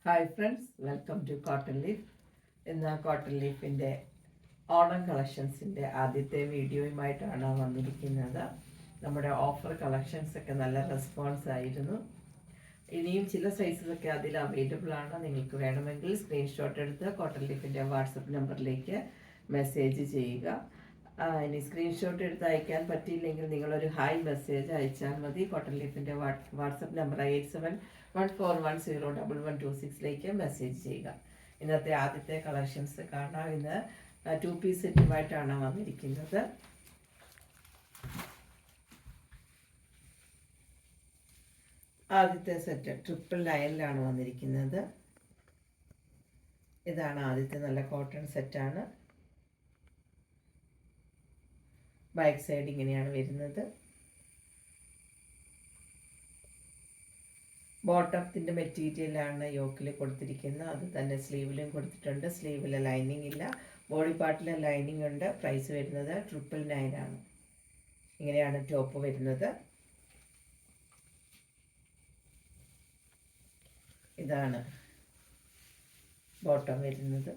Hi friends, welcome to cotton leaf. ഇന്ന് cotton ലീഫിൻ്റെ ഓണം കളക്ഷൻസിൻ്റെ ആദ്യത്തെ വീഡിയോയുമായിട്ടാണ് വന്നിരിക്കുന്നത്. നമ്മുടെ ഓഫർ കളക്ഷൻസൊക്കെ നല്ല റെസ്പോൺസ് ആയിരുന്നു. ഇനിയും ചില സൈസസൊക്കെ അതിൽ അവൈലബിൾ ആണ്. നിങ്ങൾക്ക് വേണമെങ്കിൽ സ്ക്രീൻഷോട്ട് എടുത്ത് കോട്ടൺ ലീഫിൻ്റെ വാട്സപ്പ് നമ്പറിലേക്ക് മെസ്സേജ് ചെയ്യുക. ഇനി സ്ക്രീൻഷോട്ട് എടുത്ത് അയക്കാൻ പറ്റിയില്ലെങ്കിൽ നിങ്ങളൊരു ഹായ് മെസ്സേജ് അയച്ചാൽ മതി. കോട്ടൺ ലീഫിൻ്റെ വാട്സപ്പ് നമ്പർ 8714101126 മെസ്സേജ് ചെയ്യുക. ഇന്നത്തെ ആദ്യത്തെ കളക്ഷൻസ് കാണാം. ഇന്ന് 2 പീസ് സെറ്റുമായിട്ടാണ് വന്നിരിക്കുന്നത്. ആദ്യത്തെ സെറ്റ് 999 വന്നിരിക്കുന്നത്. ഇതാണ് ആദ്യത്തെ നല്ല കോട്ടൺ സെറ്റാണ്. ബാക്ക് സൈഡ് ഇങ്ങനെയാണ് വരുന്നത്. ബോട്ടത്തിൻ്റെ മെറ്റീരിയലാണ് യോക്കിൽ കൊടുത്തിരിക്കുന്നത്. അത് തന്നെ സ്ലീവിലും കൊടുത്തിട്ടുണ്ട്. സ്ലീവിൽ ലൈനിങ് ഇല്ല, ബോഡി പാർട്ടിൽ ലൈനിങ് ഉണ്ട്. പ്രൈസ് വരുന്നത് 999 ആണ്. ഇങ്ങനെയാണ് ടോപ്പ് വരുന്നത്. ഇതാണ് ബോട്ടം വരുന്നത്.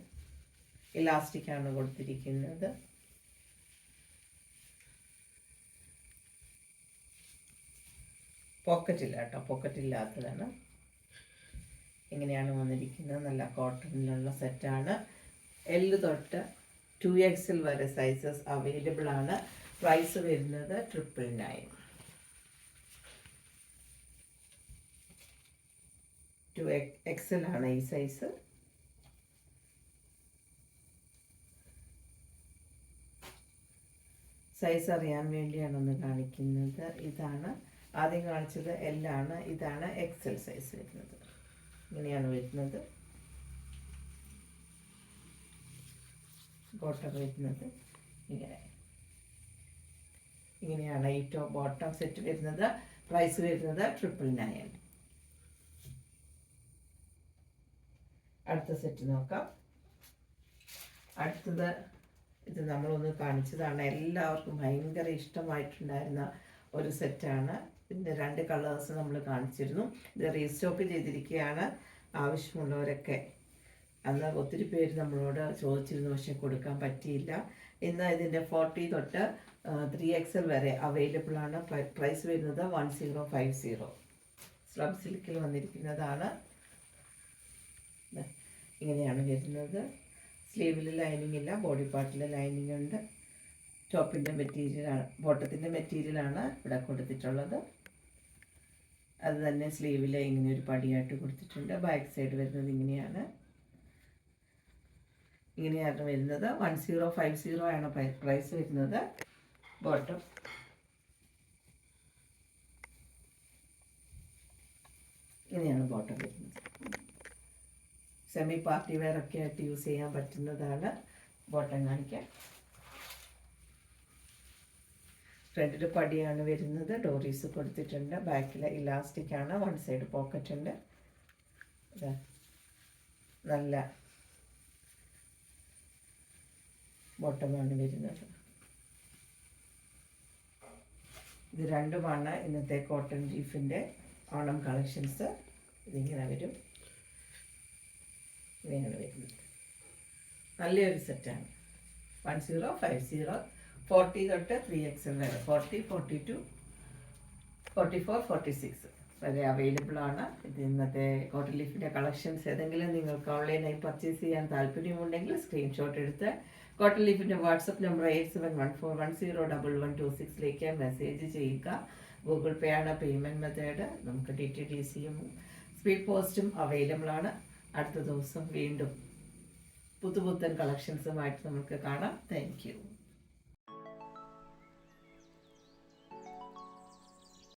ഇലാസ്റ്റിക്കാണ് കൊടുത്തിരിക്കുന്നത്. പോക്കറ്റില്ല കേട്ടോ, പോക്കറ്റ് ഇല്ലാത്തതാണ്. ഇങ്ങനെയാണ് വന്നിരിക്കുന്നത്. നല്ല കോട്ടണിലുള്ള സെറ്റാണ്. L തൊട്ട് 2XL വരെ സൈസസ് അവൈലബിൾ ആണ്. പ്രൈസ് വരുന്നത് 999. 2XL ആണ് ഈ സൈസ്. സൈസ് അറിയാൻ വേണ്ടിയാണ് ഒന്ന് കാണിക്കുന്നത്. ഇതാണ് ആദ്യം കാണിച്ചത് L ആണ്. ഇതാണ് XL സൈസ് വരുന്നത്. ഇങ്ങനെയാണ് വരുന്നത്. ബോട്ടം വരുന്നത് ഇങ്ങനെയാണ് ഈ ബോട്ടം സെറ്റ് വരുന്നത്. പ്രൈസ് വരുന്നത് 999. അടുത്ത സെറ്റ് നോക്കാം. അടുത്തത് ഇത് നമ്മളൊന്ന് കാണിച്ചതാണ്. എല്ലാവർക്കും ഭയങ്കര ഇഷ്ടമായിട്ടുണ്ടായിരുന്ന ഒരു സെറ്റാണ്. ഇതിൻ്റെ 2 കളേഴ്സ് നമ്മൾ കാണിച്ചിരുന്നു. ഇത് റീസ്റ്റോക്ക് ചെയ്തിരിക്കുകയാണ്. ആവശ്യമുള്ളവരൊക്കെ അന്ന് ഒത്തിരി പേര് നമ്മളോട് ചോദിച്ചിരുന്നു, പക്ഷെ കൊടുക്കാൻ പറ്റിയില്ല. ഇന്ന് ഇതിൻ്റെ 40 തൊട്ട് 3XL വരെ അവൈലബിൾ ആണ്. പ്രൈസ് വരുന്നത് 1050. സ്ലബ് സിൽക്കിൽ വന്നിരിക്കുന്നതാണ്. ഇങ്ങനെയാണ് വരുന്നത്. സ്ലീവിൽ ലൈനിങ് ഇല്ല, ബോഡി പാർട്ടിൽ ലൈനിങ് ഉണ്ട്. ടോപ്പിൻ്റെ മെറ്റീരിയലാണ്, ബോട്ടത്തിൻ്റെ മെറ്റീരിയലാണ് ഇവിടെ കൊടുത്തിട്ടുള്ളത്. അത് തന്നെ സ്ലീവിൽ ഇങ്ങനെ ഒരു പടിയായിട്ട് കൊടുത്തിട്ടുണ്ട്. ബാക്ക് സൈഡ് വരുന്നത് ഇങ്ങനെയാണ് വരുന്നത്. 1050 ആണ് പ്രൈസ് വരുന്നത്. ബോട്ടം ഇങ്ങനെയാണ് ബോട്ടം വരുന്നത്. സെമി പാർട്ടി വെയർ ഒക്കെ ആയിട്ട് യൂസ് ചെയ്യാൻ പറ്റുന്നതാണ്. ബോട്ടം കാണിക്കാം. ഫ്രണ്ടിൽ പടിയാണ് വരുന്നത്. ഡോറീസ് കൊടുത്തിട്ടുണ്ട്. ബാക്കിൽ ഇലാസ്റ്റിക് ആണ്. 1 സൈഡ് പോക്കറ്റ് ഉണ്ട്. നല്ല ബോട്ടമാണ് വരുന്നത്. ഇത് രണ്ടുമാണ് ഇന്നത്തെ കോട്ടൺ ലീഫിൻ്റെ ഓണം കളക്ഷൻസ്. ഇതിങ്ങനെ വരും. ഇങ്ങനെയാണ് വരുന്നത്. നല്ലൊരു സെറ്റാണ്. 1050. 40 തൊട്ട് 3XL വരെ, 40, 42, 44, 46 വരെ അവൈലബിൾ ആണ്. ഇത് ഇന്നത്തെ കോട്ടൺ ലീഫിൻ്റെ കളക്ഷൻസ്. ഏതെങ്കിലും നിങ്ങൾക്ക് ഓൺലൈനായി പർച്ചേസ് ചെയ്യാൻ താല്പര്യമുണ്ടെങ്കിൽ സ്ക്രീൻഷോട്ട് എടുത്ത് കോട്ടൺ ലീഫിൻ്റെ വാട്സപ്പ് നമ്പർ 8714101126 മെസ്സേജ് ചെയ്യുക. ഗൂഗിൾ പേ ആണ് പേയ്മെൻറ്റ് മെത്തേഡ്. നമുക്ക് DTDCയും സ്പീഡ് പോസ്റ്റും അവൈലബിൾ ആണ്. അടുത്ത ദിവസം വീണ്ടും പുതുപുത്തൻ കളക്ഷൻസുമായിട്ട് നമുക്ക് കാണാം. Thank you.